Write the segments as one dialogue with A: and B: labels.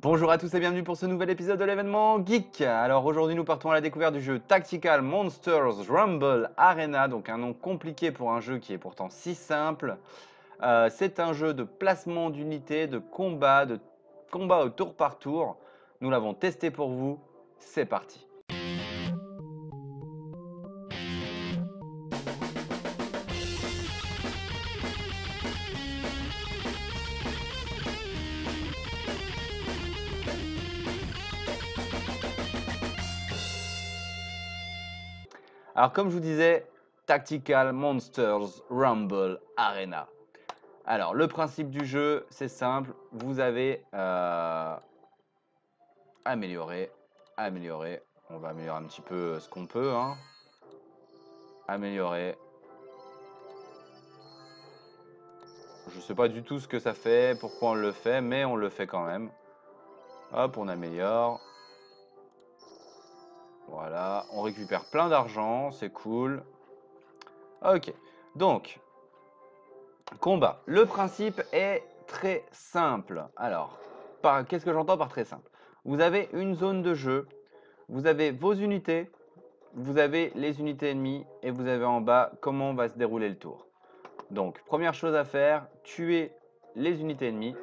A: Bonjour à tous et bienvenue pour ce nouvel épisode de l'événement Geek. Alors aujourd'hui nous partons à la découverte du jeu Tactical Monsters Rumble Arena, donc un nom compliqué pour un jeu qui est pourtant si simple. C'est un jeu de placement d'unités, de combat au tour par tour. Nous l'avons testé pour vous, c'est parti. Alors comme je vous disais, Tactical Monsters Rumble Arena. Alors le principe du jeu, c'est simple, vous avez améliorer, on va améliorer un petit peu ce qu'on peut, hein. Améliorer. Je sais pas du tout ce que ça fait, pourquoi on le fait, mais on le fait quand même. Hop, on améliore. Voilà, on récupère plein d'argent, c'est cool. Ok, donc, combat. Le principe est très simple. Alors, qu'est-ce que j'entends par très simple? Vous avez une zone de jeu, vous avez vos unités, vous avez les unités ennemies, et vous avez en bas comment va se dérouler le tour. Donc, première chose à faire, tuer les unités ennemies.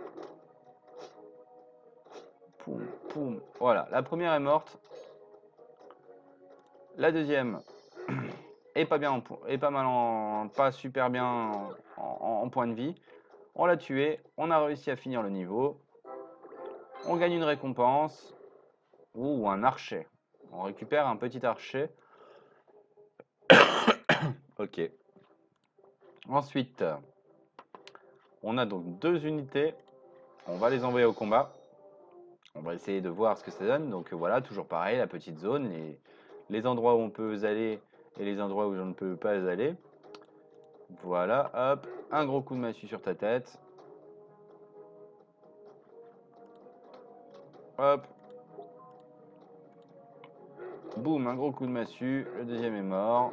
A: Poum, poum. Voilà, la première est morte. La deuxième est pas bien, est pas mal pas super bien en point de vie. On l'a tué, on a réussi à finir le niveau. On gagne une récompense. Ou un archer. On récupère un petit archer. Ok. Ensuite, on a donc deux unités. On va les envoyer au combat. On va essayer de voir ce que ça donne. Donc voilà, toujours pareil, la petite zone, les endroits où on peut aller et les endroits où je ne peux pas aller. Voilà, hop, un gros coup de massue sur ta tête. Hop. Boum, un gros coup de massue. Le deuxième est mort.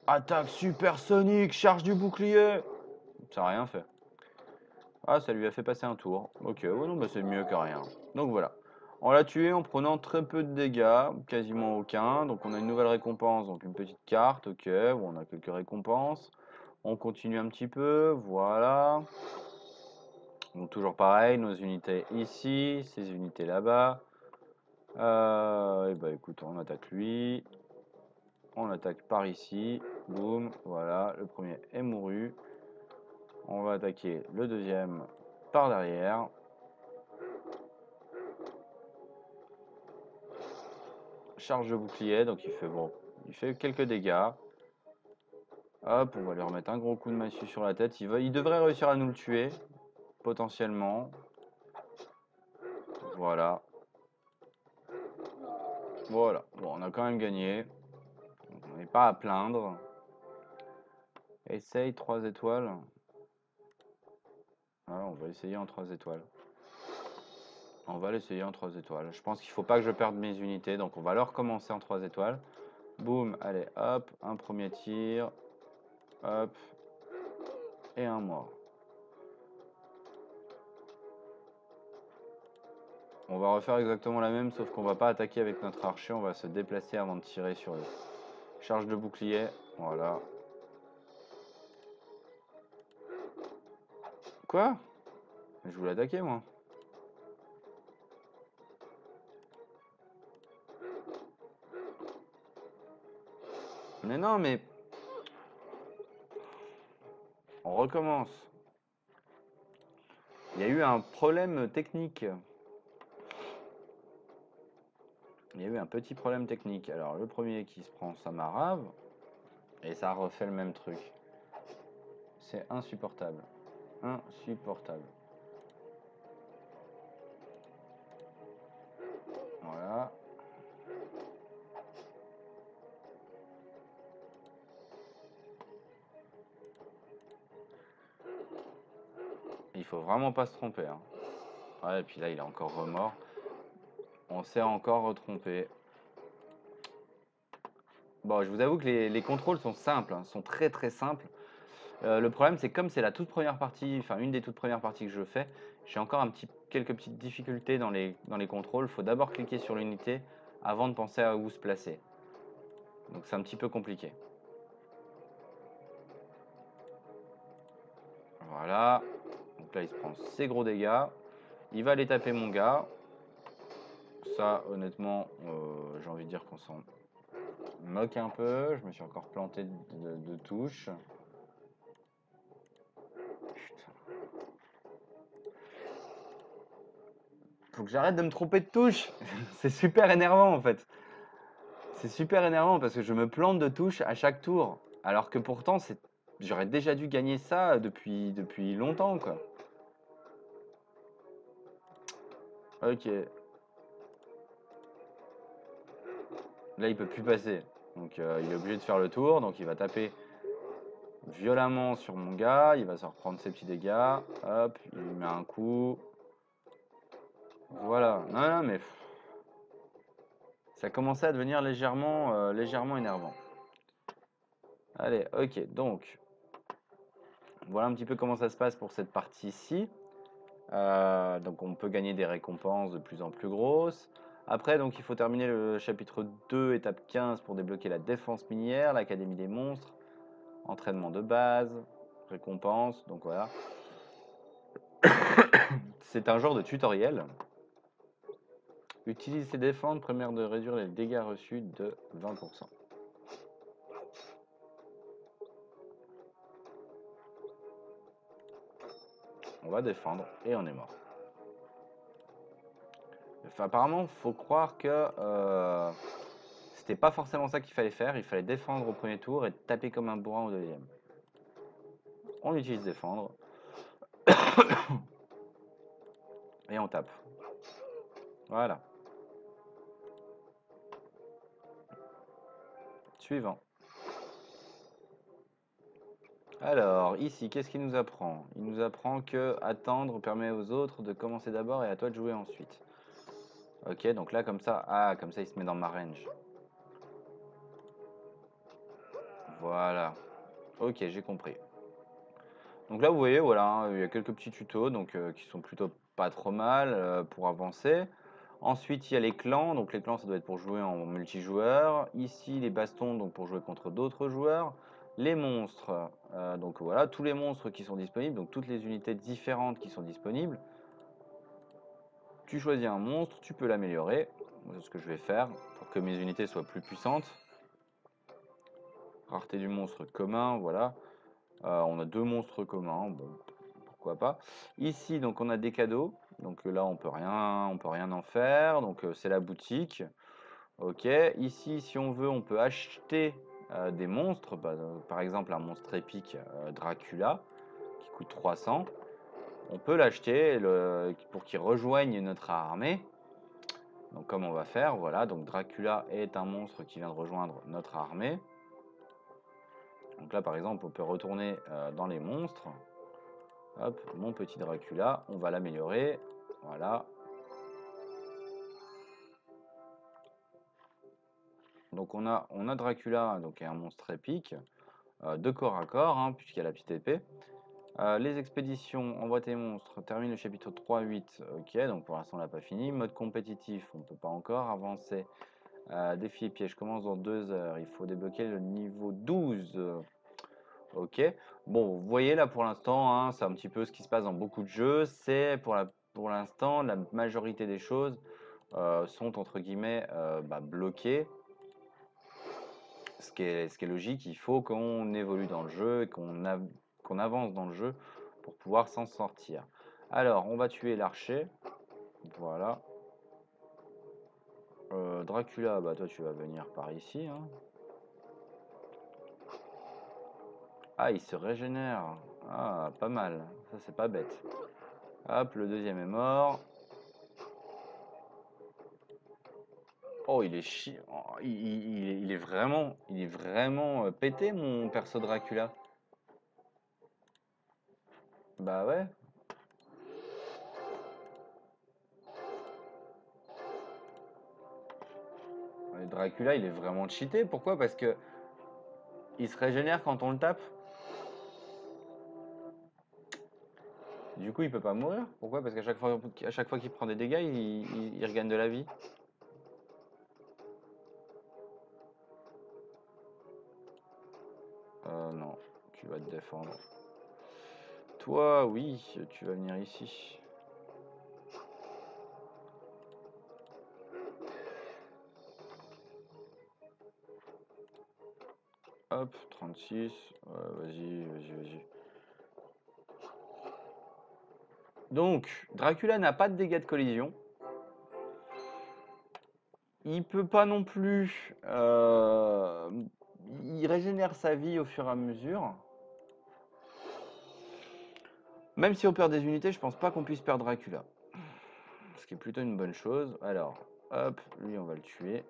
A: Attaque supersonique, charge du bouclier. Ça n'a rien fait. Ah, ça lui a fait passer un tour. Ok, ouais, non, bah c'est mieux que rien. Donc voilà. On l'a tué en prenant très peu de dégâts, quasiment aucun. Donc on a une nouvelle récompense, donc une petite carte, ok. Bon, on a quelques récompenses. On continue un petit peu, voilà. Donc toujours pareil, nos unités ici, ces unités là-bas. Et bah écoute, on attaque lui. On attaque par ici. Boum, voilà, le premier est mouru. On va attaquer le deuxième par derrière. Charge de bouclier, donc il fait quelques dégâts. Hop, on va lui remettre un gros coup de massue sur la tête. Il devrait réussir à nous le tuer, potentiellement. Voilà. Voilà. Bon, on a quand même gagné. On n'est pas à plaindre. Essaye 3 étoiles. Ah, on va essayer en 3 étoiles. On va l'essayer en 3 étoiles. Je pense qu'il ne faut pas que je perde mes unités, donc on va leur recommencer en 3 étoiles. Boum, allez, hop, un premier tir. Hop. Et un mort. On va refaire exactement la même, sauf qu'on va pas attaquer avec notre archer, on va se déplacer avant de tirer sur eux. Charge de bouclier, voilà. Quoi? Je voulais attaquer moi. Mais non, mais... On recommence. Il y a eu un problème technique. Il y a eu un petit problème technique. Alors le premier qui se prend sa marave, et ça refait le même truc. C'est insupportable. Insupportable. Voilà. Il faut vraiment pas se tromper, hein. Ouais, et puis là il est encore remort. On s'est encore retrompé. Bon, je vous avoue que les contrôles sont simples, hein, sont très très simples. Le problème, c'est que comme c'est la toute première partie, enfin une des toutes premières parties que je fais, j'ai encore quelques petites difficultés dans les contrôles. Il faut d'abord cliquer sur l'unité avant de penser à où se placer. Donc c'est un petit peu compliqué. Voilà. Donc là, il se prend ses gros dégâts. Il va aller taper mon gars. Ça, honnêtement, j'ai envie de dire qu'on s'en moque un peu. Je me suis encore planté de touche. Putain. Faut que j'arrête de me tromper de touche. C'est super énervant en fait. C'est super énervant parce que je me plante de touche à chaque tour. Alors que pourtant, j'aurais déjà dû gagner ça depuis longtemps quoi. Ok. Là, il peut plus passer. Donc, il est obligé de faire le tour. Donc, il va taper violemment sur mon gars. Il va se reprendre ses petits dégâts. Hop, il lui met un coup. Voilà. Non, non, mais ça commençait à devenir légèrement énervant. Allez, ok. Donc, voilà un petit peu comment ça se passe pour cette partie-ci. Donc, on peut gagner des récompenses de plus en plus grosses. Après, donc, il faut terminer le chapitre 2, étape 15 pour débloquer la défense minière, l'académie des monstres. Entraînement de base, récompense, donc voilà. C'est un genre de tutoriel. Utilise ses défenses, première de réduire les dégâts reçus de 20%. On va défendre et on est mort. Enfin, apparemment, faut croire que c'était pas forcément ça qu'il fallait faire. Il fallait défendre au premier tour et taper comme un bourrin au deuxième. On utilise défendre. Et on tape. Voilà. Suivant. Alors, ici, qu'est-ce qu'il nous apprend? Il nous apprend que attendre permet aux autres de commencer d'abord et à toi de jouer ensuite. Ok, donc là, comme ça, comme ça, il se met dans ma range. Voilà. Ok, j'ai compris. Donc là, vous voyez, voilà, hein, il y a quelques petits tutos donc, qui sont plutôt pas trop mal pour avancer. Ensuite, il y a les clans. Donc les clans, ça doit être pour jouer en multijoueur. Ici, les bastons, donc pour jouer contre d'autres joueurs. Les monstres, donc voilà, tous les monstres qui sont disponibles, donc toutes les unités différentes qui sont disponibles. Tu choisis un monstre, tu peux l'améliorer. C'est ce que je vais faire pour que mes unités soient plus puissantes. Rareté du monstre commun, voilà. On a deux monstres communs, bon, pourquoi pas. Ici, donc, on a des cadeaux. Donc là, on peut rien en faire. Donc c'est la boutique. Ok. Ici, si on veut, on peut acheter des monstres. Par exemple, un monstre épique Dracula qui coûte 300. On peut l'acheter pour qu'il rejoigne notre armée. Donc comme on va faire, voilà. Donc Dracula est un monstre qui vient de rejoindre notre armée. Donc là, par exemple, on peut retourner dans les monstres. Hop, mon petit Dracula, on va l'améliorer. Voilà. Donc on a Dracula, donc un monstre épique, de corps à corps, hein, puisqu'il y a la petite épée. Les expéditions, envoie tes monstres, termine le chapitre 3-8. Ok, donc pour l'instant on l'a pas fini. Mode compétitif, on ne peut pas encore avancer. Défi et piège commence dans 2 heures. Il faut débloquer le niveau 12. Ok. Bon, vous voyez là pour l'instant, hein, c'est un petit peu ce qui se passe dans beaucoup de jeux. C'est pour l'instant, la majorité des choses sont entre guillemets bloquées. Ce qui est logique, il faut qu'on évolue dans le jeu et qu'on avance dans le jeu pour pouvoir s'en sortir. Alors, on va tuer l'archer. Voilà. Dracula, bah toi tu vas venir par ici, hein. Ah, il se régénère. Ah, pas mal. Ça, c'est pas bête. Hop, le deuxième est mort. Oh, il est oh, il est vraiment pété, mon perso Dracula. Bah ouais. Dracula, il est vraiment cheaté. Pourquoi? Parce que il se régénère quand on le tape. Du coup, il peut pas mourir. Pourquoi? Parce à chaque fois qu'il prend des dégâts, il regagne de la vie. Non, tu vas te défendre. Toi, oui, tu vas venir ici. Hop, 36. Vas-y. Donc, Dracula n'a pas de dégâts de collision. Il peut pas non plus. Il régénère sa vie au fur et à mesure. Même si on perd des unités, je pense pas qu'on puisse perdre Dracula. Ce qui est plutôt une bonne chose. Alors, hop, lui on va le tuer.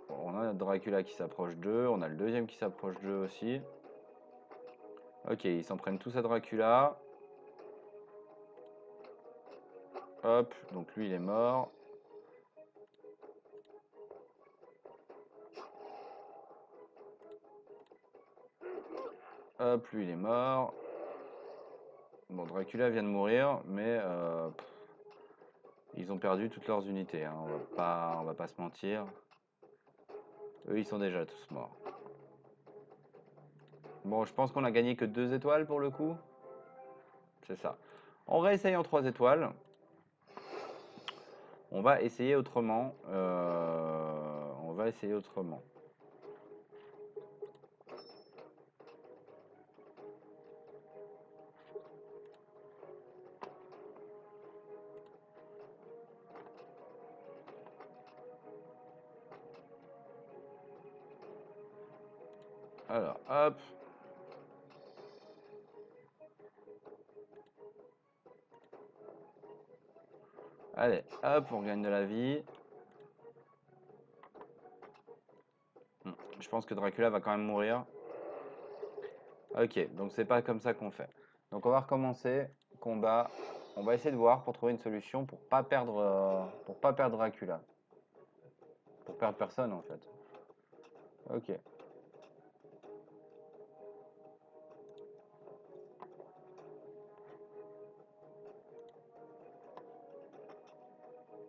A: Bon, on a notre Dracula qui s'approche d'eux. On a le deuxième qui s'approche d'eux aussi. Ok, ils s'en prennent tous à Dracula. Hop, donc lui il est mort. Hop, lui il est mort. Bon, Dracula vient de mourir, mais ils ont perdu toutes leurs unités, hein. On va pas se mentir. Eux, ils sont déjà tous morts. Bon, je pense qu'on a gagné que 2 étoiles pour le coup. C'est ça. On réessaye en 3 étoiles. On va essayer autrement. On va essayer autrement. Alors, hop. Allez, hop, on gagne de la vie. Je pense que Dracula va quand même mourir. Ok, donc c'est pas comme ça qu'on fait. Donc on va recommencer. Combat. On va essayer de voir pour trouver une solution pour pas perdre Dracula. Pour perdre personne en fait. Ok.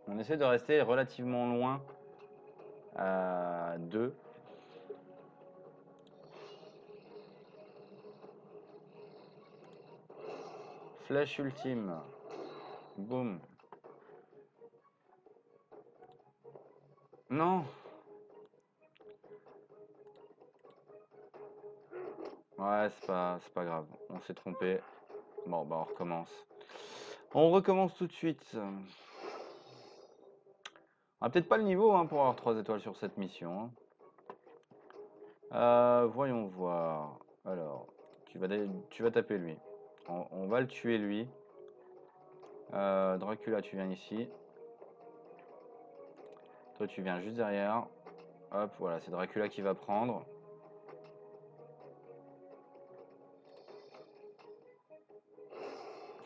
A: On essaie de rester relativement loin d'eux. Flèche ultime. Boum. Non. Ouais, c'est pas grave. On s'est trompé. Bon, bah on recommence. On recommence tout de suite. On a peut-être pas le niveau hein, pour avoir 3 étoiles sur cette mission, hein. Voyons voir. Alors, tu vas taper lui. On va le tuer lui. Dracula, tu viens ici. Toi, tu viens juste derrière. Hop, voilà, c'est Dracula qui va prendre.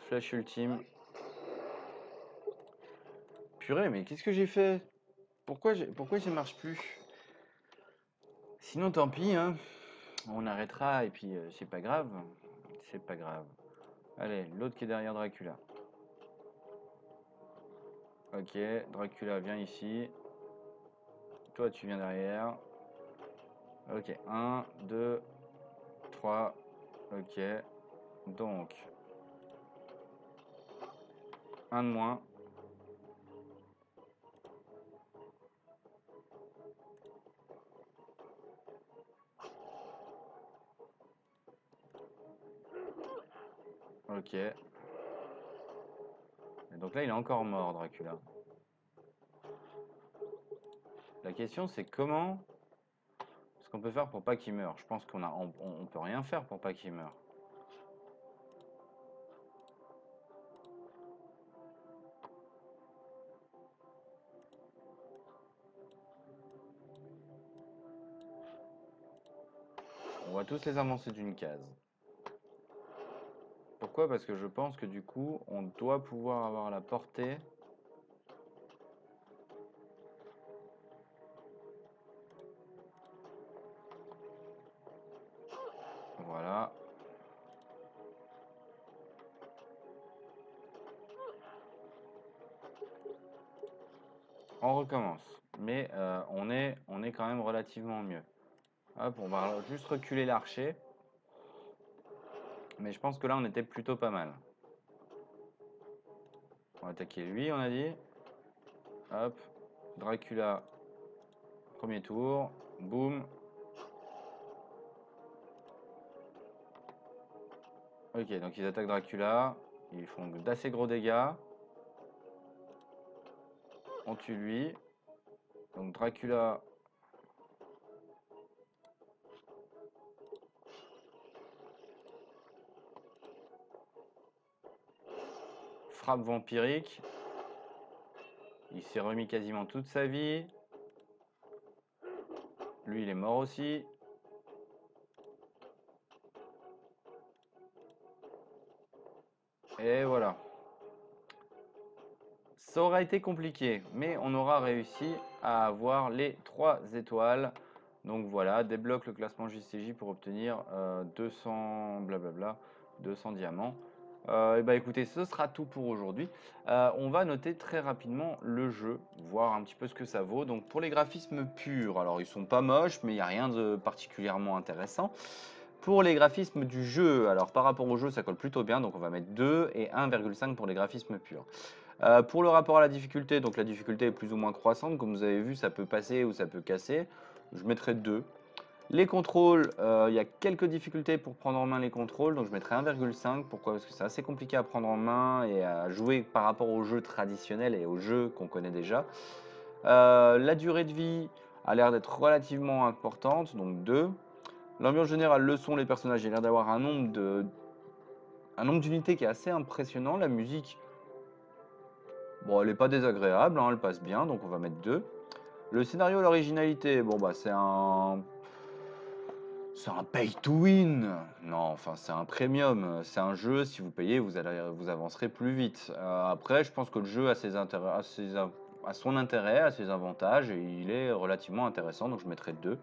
A: Flèche ultime. Purée, mais qu'est-ce que j'ai fait? Pourquoi ça marche plus? Sinon, tant pis, hein. On arrêtera et puis c'est pas grave. C'est pas grave. Allez, l'autre qui est derrière Dracula. Ok, Dracula, viens ici. Toi, tu viens derrière. Ok, 1, 2, 3. Ok, donc, un de moins. Ok. Et donc là, il est encore mort, Dracula. La question, c'est comment ce qu'on peut faire pour pas qu'il meure. Je pense on peut rien faire pour pas qu'il meure. On va tous les avancer d'une case. Pourquoi? Parce que je pense que du coup, on doit pouvoir avoir la portée. Voilà. On recommence. Mais on est quand même relativement mieux. Hop, on va juste reculer l'archer. Mais je pense que là, on était plutôt pas mal. On va attaquer lui, on a dit. Hop. Dracula. Premier tour. Boum. Ok, donc ils attaquent Dracula. Ils font d'assez gros dégâts. On tue lui. Donc Dracula. Frappe vampirique. Il s'est remis quasiment toute sa vie. Lui, il est mort aussi. Et voilà. Ça aura été compliqué, mais on aura réussi à avoir les 3 étoiles. Donc voilà, débloque le classement JCJ pour obtenir 200 blablabla, 200 diamants. Et bah écoutez, ce sera tout pour aujourd'hui. On va noter très rapidement le jeu, voir un petit peu ce que ça vaut. Donc pour les graphismes purs, alors ils sont pas moches, mais il n'y a rien de particulièrement intéressant. Pour les graphismes du jeu, alors par rapport au jeu, ça colle plutôt bien, donc on va mettre 2 et 1,5 pour les graphismes purs. Pour le rapport à la difficulté, donc la difficulté est plus ou moins croissante, comme vous avez vu, ça peut passer ou ça peut casser. Je mettrai 2. Les contrôles, il y a quelques difficultés pour prendre en main les contrôles, donc je mettrai 1,5. Pourquoi? Parce que c'est assez compliqué à prendre en main et à jouer par rapport aux jeux traditionnels et aux jeux qu'on connaît déjà. La durée de vie a l'air d'être relativement importante, donc 2. L'ambiance générale, le son, les personnages, il y a l'air d'avoir un nombre d'unités qui est assez impressionnant. La musique, bon, elle n'est pas désagréable, hein, elle passe bien, donc on va mettre 2. Le scénario, l'originalité, bon bah c'est un pay to win. Non, enfin c'est un premium. C'est un jeu, si vous payez, vous avancerez plus vite. Après, je pense que le jeu a ses intérêts, a son intérêt, a ses avantages, et il est relativement intéressant, donc je mettrai 2.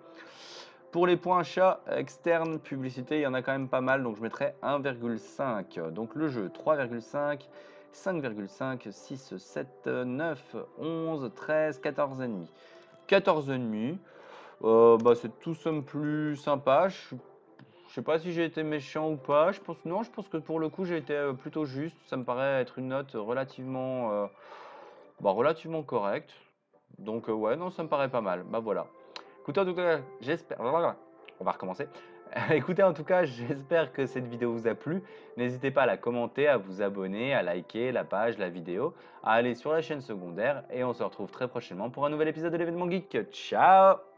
A: Pour les points achats externes, publicité, il y en a quand même pas mal, donc je mettrai 1,5. Donc le jeu, 3,5, 5,5, 6, 7, 9, 11, 13, 14 ennemis. 14 ennemis, bah, c'est tout somme plus sympa. Je sais pas si j'ai été méchant ou pas. Non, je pense que pour le coup, j'ai été plutôt juste. Ça me paraît être une note relativement correcte. Donc, ouais, non, ça me paraît pas mal. Bah voilà. Écoutez, en tout cas, j'espère. On va recommencer. Écoutez, en tout cas, j'espère que cette vidéo vous a plu. N'hésitez pas à la commenter, à vous abonner, à liker la page, la vidéo, à aller sur la chaîne secondaire. Et on se retrouve très prochainement pour un nouvel épisode de l'événement Geek. Ciao!